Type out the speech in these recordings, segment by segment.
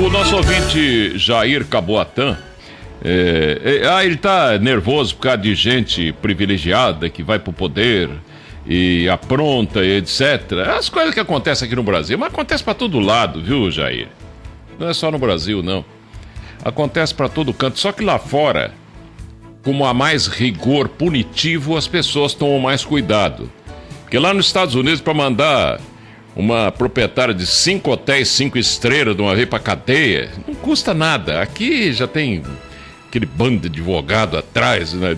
O nosso ouvinte Jair Caboatã, ele tá nervoso por causa de gente privilegiada que vai pro poder e apronta, etc. As coisas que acontecem aqui no Brasil, mas acontece pra todo lado, viu, Jair? Não é só no Brasil, não. Acontece pra todo canto, só que lá fora, como há mais rigor punitivo, as pessoas tomam mais cuidado. Porque lá nos Estados Unidos, para mandar uma proprietária de 5 hotéis, 5 estrelas de uma vez pra cadeia, não custa nada. Aqui já tem aquele bando de advogado atrás, né?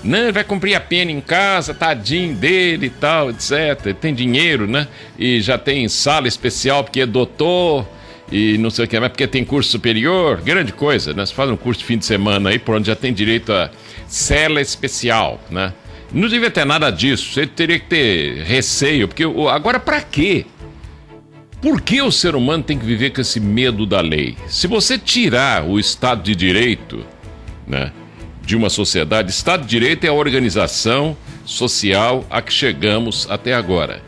Não, ele vai cumprir a pena em casa, tadinho dele e tal, etc. Ele tem dinheiro, né? E já tem sala especial porque é doutor e não sei o que, mas porque tem curso superior, grande coisa, né? Você faz um curso de fim de semana aí, por onde já tem direito a cela especial, né? Não devia ter nada disso, você teria que ter receio, porque agora pra quê? Por que o ser humano tem que viver com esse medo da lei? Se você tirar o Estado de Direito, né, de uma sociedade, Estado de Direito é a organização social a que chegamos até agora.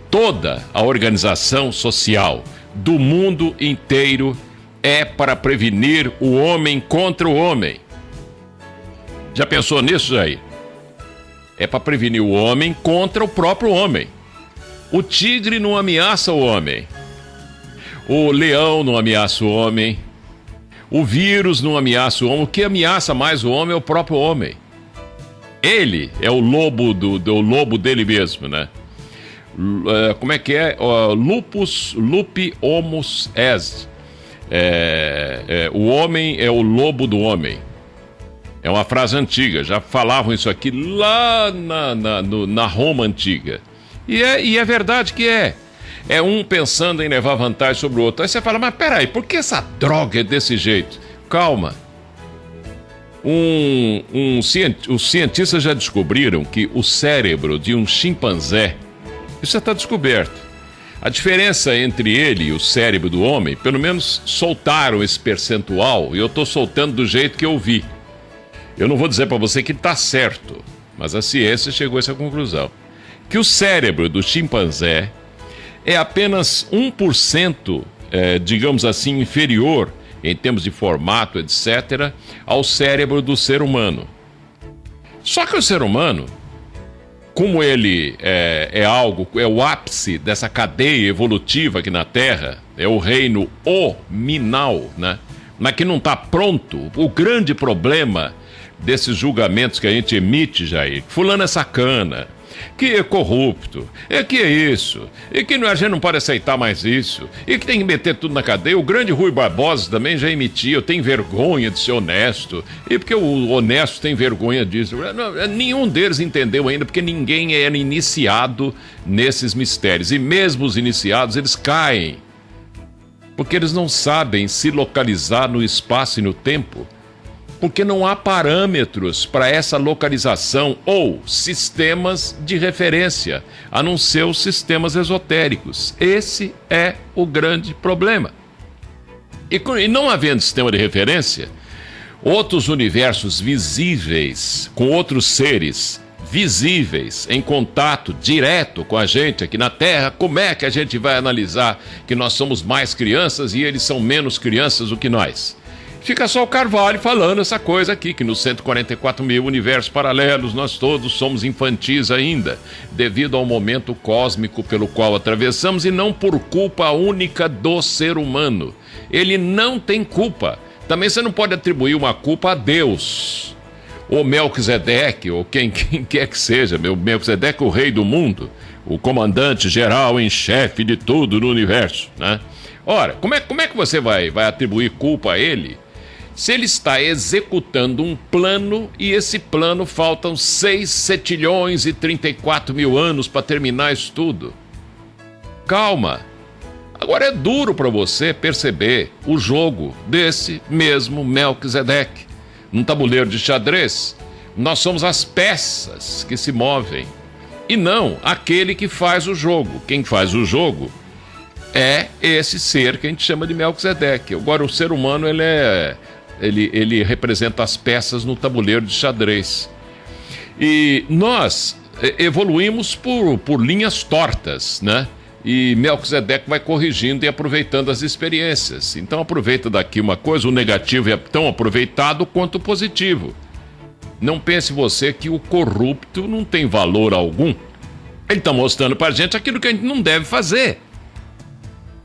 Toda a organização social do mundo inteiro é para prevenir o homem contra o homem. Já pensou nisso, Jair? É para prevenir o homem contra o próprio homem. O tigre não ameaça o homem. O leão não ameaça o homem. O vírus não ameaça o homem. O que ameaça mais o homem é o próprio homem. Ele é o lobo do lobo dele mesmo, né? Como é que é? Lupi homus est. O homem é o lobo do homem. É uma frase antiga, já falavam isso aqui lá na Roma antiga. E é verdade que é. É um pensando em levar vantagem sobre o outro. Aí você fala, mas peraí, por que essa droga é desse jeito? Calma. Os cientistas já descobriram que o cérebro de um chimpanzé, isso já está descoberto. A diferença entre ele e o cérebro do homem, pelo menos soltaram esse percentual, e eu estou soltando do jeito que eu vi. Eu não vou dizer para você que está certo, mas a ciência chegou a essa conclusão. Que o cérebro do chimpanzé é apenas 1%, digamos assim, inferior, em termos de formato, etc., ao cérebro do ser humano. Só que o ser humano, como ele é o ápice dessa cadeia evolutiva aqui na Terra, é o reino hominal, né? Mas que não está pronto, o grande problema desses julgamentos que a gente emite, Jair, fulano é sacana, que é corrupto, que é isso, e que a gente não pode aceitar mais isso, e que tem que meter tudo na cadeia. O grande Rui Barbosa também já emitia, eu tenho vergonha de ser honesto, e porque o honesto tem vergonha disso. Não, nenhum deles entendeu ainda, porque ninguém era iniciado nesses mistérios, e mesmo os iniciados, eles caem, porque eles não sabem se localizar no espaço e no tempo, porque não há parâmetros para essa localização ou sistemas de referência, a não ser os sistemas esotéricos. Esse é o grande problema. E não havendo sistema de referência, outros universos visíveis, com outros seres visíveis, em contato direto com a gente aqui na Terra, como é que a gente vai analisar que nós somos mais crianças e eles são menos crianças do que nós? Fica só o Carvalho falando essa coisa aqui, que nos 144 mil universos paralelos nós todos somos infantis ainda, devido ao momento cósmico pelo qual atravessamos e não por culpa única do ser humano. Ele não tem culpa. Também você não pode atribuir uma culpa a Deus, ou Melquisedeque, ou quem quer que seja. Melquisedeque, o rei do mundo, o comandante geral em chefe de tudo no universo, né? Ora, como é que você vai atribuir culpa a ele se ele está executando um plano e esse plano faltam 6 setilhões e 34 mil anos para terminar isso tudo? Calma. Agora é duro para você perceber o jogo desse mesmo Melquisedeque. Num tabuleiro de xadrez, nós somos as peças que se movem e não aquele que faz o jogo. Quem faz o jogo é esse ser que a gente chama de Melquisedeque. Agora o ser humano ele representa as peças no tabuleiro de xadrez. E nós evoluímos por linhas tortas, né? e Melquisedeque vai corrigindo e aproveitando as experiências. Então aproveita daqui uma coisa, o negativo é tão aproveitado quanto o positivo. Não pense você que o corrupto não tem valor algum. Ele está mostrando pra gente aquilo que a gente não deve fazer.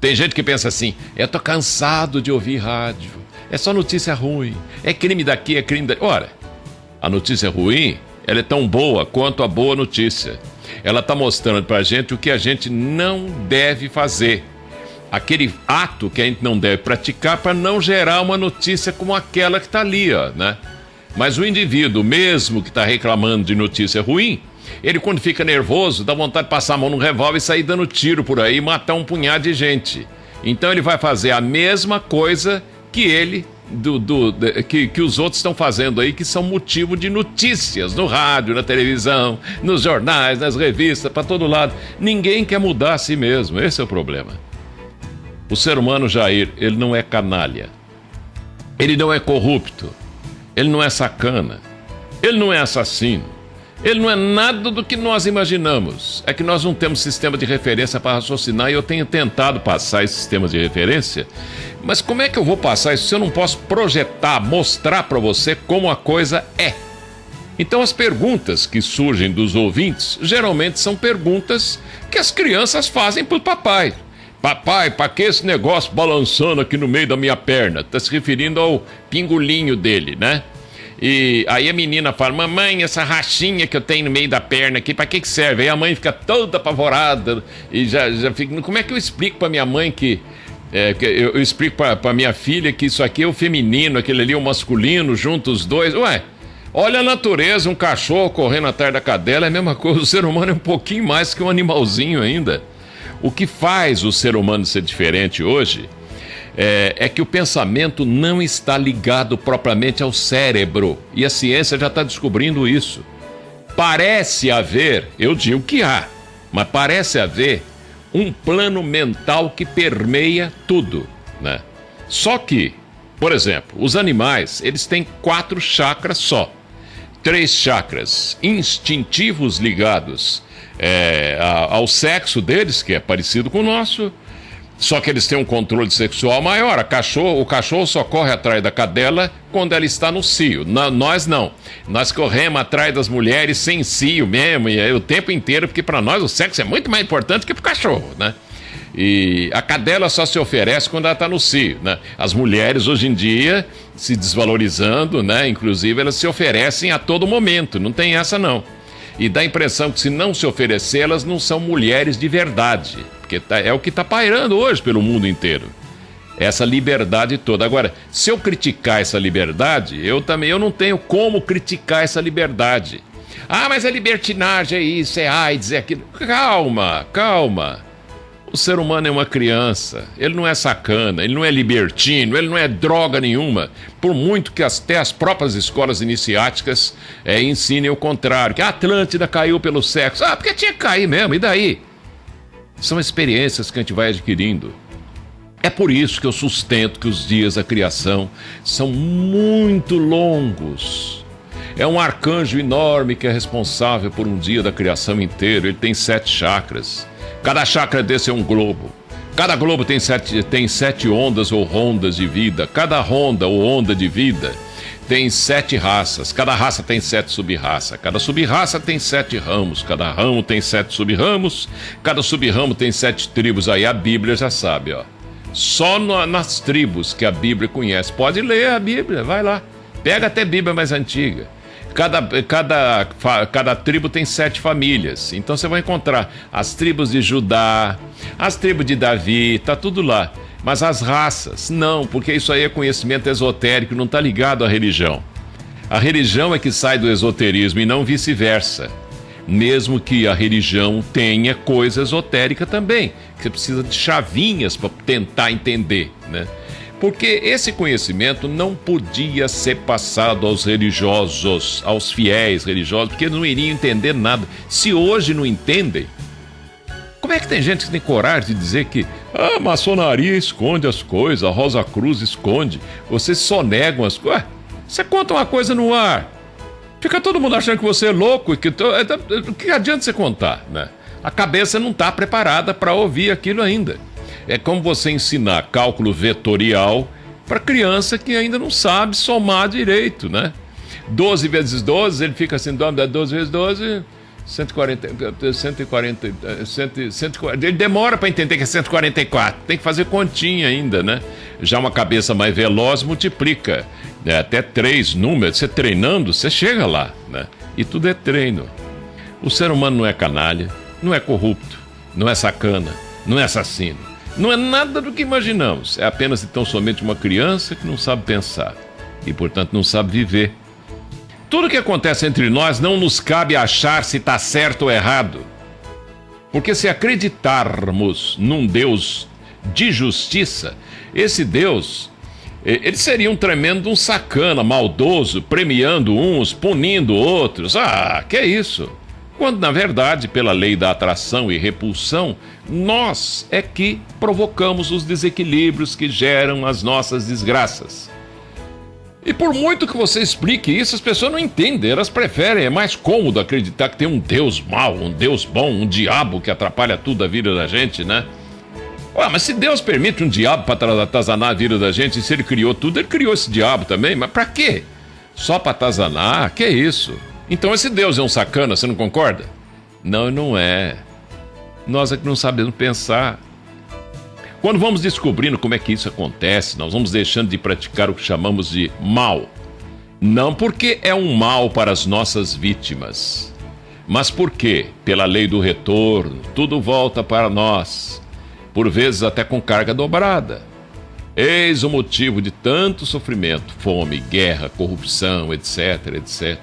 Tem gente que pensa assim, eu tô cansado de ouvir rádio, é só notícia ruim, é crime daqui, é crime daqui. Ora, a notícia ruim, ela é tão boa quanto a boa notícia. Ela está mostrando pra gente o que a gente não deve fazer. Aquele ato que a gente não deve praticar para não gerar uma notícia como aquela que está ali, ó, né? Mas o indivíduo, mesmo que está reclamando de notícia ruim, ele quando fica nervoso, dá vontade de passar a mão no revólver e sair dando tiro por aí e matar um punhado de gente. Então ele vai fazer a mesma coisa que ele, que os outros estão fazendo aí, que são motivo de notícias no rádio, na televisão, nos jornais, nas revistas, para todo lado. Ninguém quer mudar a si mesmo, esse é o problema. O ser humano, Jair, ele não é canalha, ele não é corrupto, ele não é sacana, ele não é assassino, ele não é nada do que nós imaginamos. É que nós não temos sistema de referência para raciocinar e eu tenho tentado passar esse sistema de referência. Mas como é que eu vou passar isso se eu não posso projetar, mostrar para você como a coisa é? Então as perguntas que surgem dos ouvintes geralmente são perguntas que as crianças fazem para o papai. Papai, para que esse negócio balançando aqui no meio da minha perna? Está se referindo ao pingolinho dele, né? E aí a menina fala, mamãe, essa rachinha que eu tenho no meio da perna aqui, pra que serve? Aí a mãe fica toda apavorada e já fica, como é que eu explico pra minha mãe que eu explico pra minha filha que isso aqui é o feminino, aquele ali é o masculino, junto os dois? Ué, olha a natureza, um cachorro correndo atrás da cadela é a mesma coisa, o ser humano é um pouquinho mais que um animalzinho ainda. O que faz o ser humano ser diferente hoje é que o pensamento não está ligado propriamente ao cérebro. E a ciência já está descobrindo isso. Parece haver, eu digo que há, mas parece haver um plano mental que permeia tudo, né? Só que, por exemplo, os animais, eles têm 4 chakras só. 3 chakras instintivos ligados ao sexo deles, que é parecido com o nosso. Só que eles têm um controle sexual maior. O cachorro só corre atrás da cadela quando ela está no cio. Nós não. Nós corremos atrás das mulheres sem cio mesmo, e o tempo inteiro, porque para nós o sexo é muito mais importante que para o cachorro, né? E a cadela só se oferece quando ela está no cio, né? As mulheres hoje em dia, se desvalorizando, né? Inclusive elas se oferecem a todo momento, não tem essa não. E dá a impressão que se não se oferecer, elas não são mulheres de verdade. Porque é o que está pairando hoje pelo mundo inteiro. Essa liberdade toda. Agora, se eu criticar essa liberdade, eu não tenho como criticar essa liberdade. Ah, mas é libertinagem, é isso, é AIDS, é aquilo. Calma, calma. O ser humano é uma criança, ele não é sacana, ele não é libertino, ele não é droga nenhuma. Por muito que até as próprias escolas iniciáticas ensinem o contrário, que a Atlântida caiu pelo sexo. Ah, porque tinha que cair mesmo, e daí? São experiências que a gente vai adquirindo. É por isso que eu sustento que os dias da criação são muito longos. É um arcanjo enorme que é responsável por um dia da criação inteiro. Ele tem 7 chakras. Cada chakra desse é um globo. Cada globo tem 7 ondas ou rondas de vida. Cada ronda ou onda de vida tem 7 raças. Cada raça tem 7 sub-raças. Cada sub-raça tem 7 ramos. Cada ramo tem 7 sub-ramos. Cada sub-ramo tem 7 tribos. Aí a Bíblia já sabe, ó. Só nas tribos que a Bíblia conhece. Pode ler a Bíblia, vai lá. Pega até a Bíblia mais antiga. Cada tribo tem 7 famílias. Então você vai encontrar as tribos de Judá, as tribos de Davi, tá tudo lá. Mas as raças, não, porque isso aí é conhecimento esotérico, não está ligado à religião. A religião é que sai do esoterismo e não vice-versa. Mesmo que a religião tenha coisa esotérica também, que você precisa de chavinhas para tentar entender, né? Porque esse conhecimento não podia ser passado aos religiosos, aos fiéis religiosos, porque eles não iriam entender nada. Se hoje não entendem, como é que tem gente que tem coragem de dizer que a maçonaria esconde as coisas, a Rosa Cruz esconde, vocês só negam as coisas? Você conta uma coisa no ar, fica todo mundo achando que você é louco, e que adianta você contar, né? A cabeça não está preparada para ouvir aquilo ainda. É como você ensinar cálculo vetorial para criança que ainda não sabe somar direito, né? 12 vezes 12, ele fica assim, 12 vezes 12, 140, ele demora para entender que é 144, tem que fazer continha ainda, né? Já uma cabeça mais veloz multiplica, né? Até 3 números, você treinando, você chega lá, né? E tudo é treino. O ser humano não é canalha, não é corrupto, não é sacana, não é assassino, não é nada do que imaginamos, é apenas e tão somente uma criança que não sabe pensar e, portanto, não sabe viver. Tudo que acontece entre nós não nos cabe achar se está certo ou errado. Porque se acreditarmos num Deus de justiça, esse Deus, ele seria um tremendo sacana, maldoso, premiando uns, punindo outros. Ah, que é isso? Quando, na verdade, pela lei da atração e repulsão, nós é que provocamos os desequilíbrios que geram as nossas desgraças. E por muito que você explique isso, as pessoas não entendem, elas preferem, é mais cômodo acreditar que tem um Deus mau, um Deus bom, um diabo que atrapalha tudo a vida da gente, né? Ué, mas se Deus permite um diabo para atazanar a vida da gente, e se ele criou tudo, ele criou esse diabo também, mas pra quê? Só para atazanar? Que é isso? Então esse Deus é um sacana, você não concorda? Não, não é. Nós é que não sabemos pensar. Quando vamos descobrindo como é que isso acontece, nós vamos deixando de praticar o que chamamos de mal. Não porque é um mal para as nossas vítimas, mas porque, pela lei do retorno, tudo volta para nós, por vezes até com carga dobrada. Eis o motivo de tanto sofrimento, fome, guerra, corrupção, etc, etc.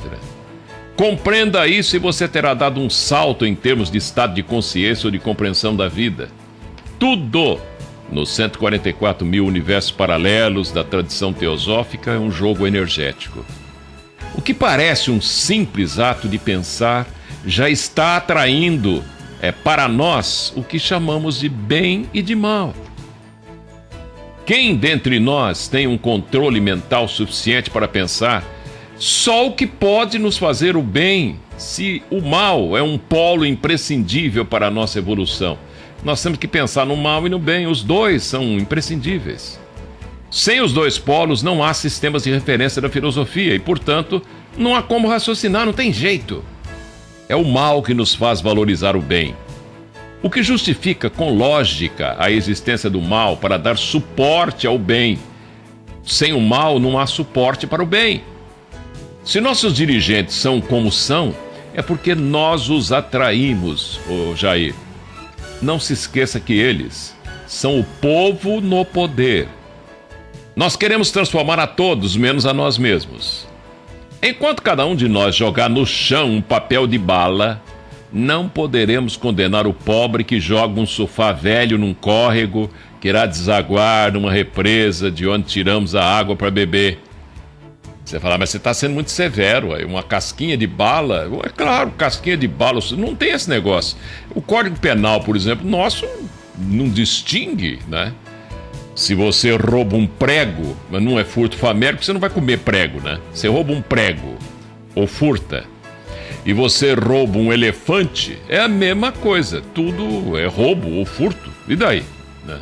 Compreenda isso e você terá dado um salto em termos de estado de consciência ou de compreensão da vida. Tudo nos 144 mil universos paralelos da tradição teosófica é um jogo energético. O que parece um simples ato de pensar já está atraindo para nós o que chamamos de bem e de mal. Quem dentre nós tem um controle mental suficiente para pensar só o que pode nos fazer o bem, se o mal é um polo imprescindível para a nossa evolução? Nós temos que pensar no mal e no bem, os dois são imprescindíveis. Sem os dois polos não há sistemas de referência da filosofia e, portanto, não há como raciocinar, não tem jeito. É o mal que nos faz valorizar o bem. O que justifica com lógica a existência do mal para dar suporte ao bem. Sem o mal não há suporte para o bem. Se nossos dirigentes são como são, é porque nós os atraímos, Jair. Não se esqueça que eles são o povo no poder. Nós queremos transformar a todos, menos a nós mesmos. Enquanto cada um de nós jogar no chão um papel de bala, não poderemos condenar o pobre que joga um sofá velho num córrego que irá desaguar numa represa de onde tiramos a água para beber. Você fala, mas você está sendo muito severo, aí uma casquinha de bala, é claro, casquinha de bala, não tem esse negócio. O Código Penal, por exemplo, nosso não distingue, né? Se você rouba um prego, mas não é furto famélico, você não vai comer prego, né? Você rouba um prego ou furta, e você rouba um elefante, é a mesma coisa, tudo é roubo ou furto, e daí, né?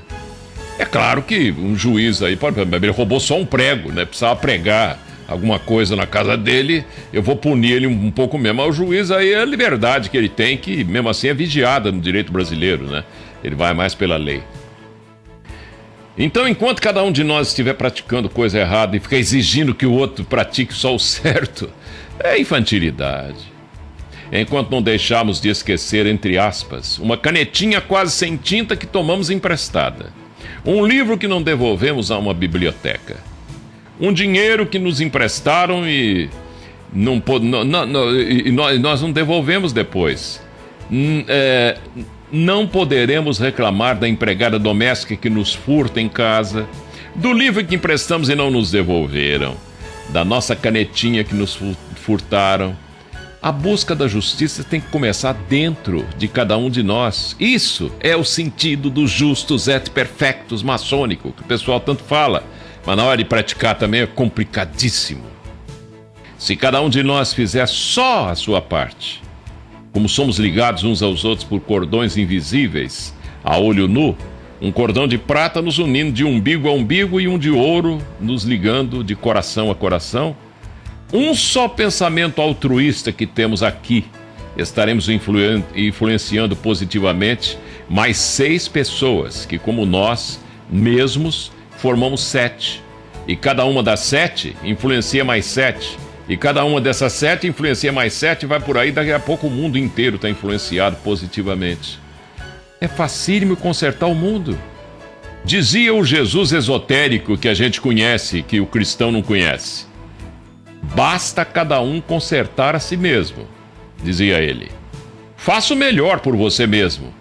É claro que um juiz aí, ele roubou só um prego, né? Precisava pregar alguma coisa na casa dele, eu vou punir ele um pouco mesmo. Mas o juiz aí é a liberdade que ele tem, que mesmo assim é vigiada no direito brasileiro, né? Ele vai mais pela lei. Então, enquanto cada um de nós estiver praticando coisa errada e ficar exigindo que o outro pratique só o certo, é infantilidade. Enquanto não deixarmos de esquecer, entre aspas, uma canetinha quase sem tinta que tomamos emprestada, um livro que não devolvemos a uma biblioteca, um dinheiro que nos emprestaram e nós não devolvemos depois. Não poderemos reclamar da empregada doméstica que nos furta em casa, do livro que emprestamos e não nos devolveram, da nossa canetinha que nos furtaram. A busca da justiça tem que começar dentro de cada um de nós. Isso é o sentido do justus et perfectus maçônico, que o pessoal tanto fala. Mas na hora de praticar também é complicadíssimo. Se cada um de nós fizer só a sua parte, como somos ligados uns aos outros por cordões invisíveis, a olho nu, um cordão de prata nos unindo de umbigo a umbigo e um de ouro nos ligando de coração a coração, um só pensamento altruísta que temos aqui, estaremos influenciando positivamente mais 6 pessoas que, como nós mesmos, formamos 7. E cada uma das 7 influencia mais 7. E cada uma dessas 7 influencia mais 7 e vai por aí, daqui a pouco o mundo inteiro está influenciado positivamente. É facílimo consertar o mundo. Dizia o Jesus esotérico que a gente conhece, que o cristão não conhece. Basta cada um consertar a si mesmo, dizia ele. Faça o melhor por você mesmo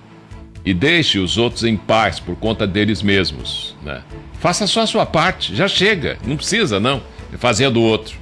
e deixe os outros em paz por conta deles mesmos, né? Faça só a sua parte, já chega, não precisa não fazer a do outro.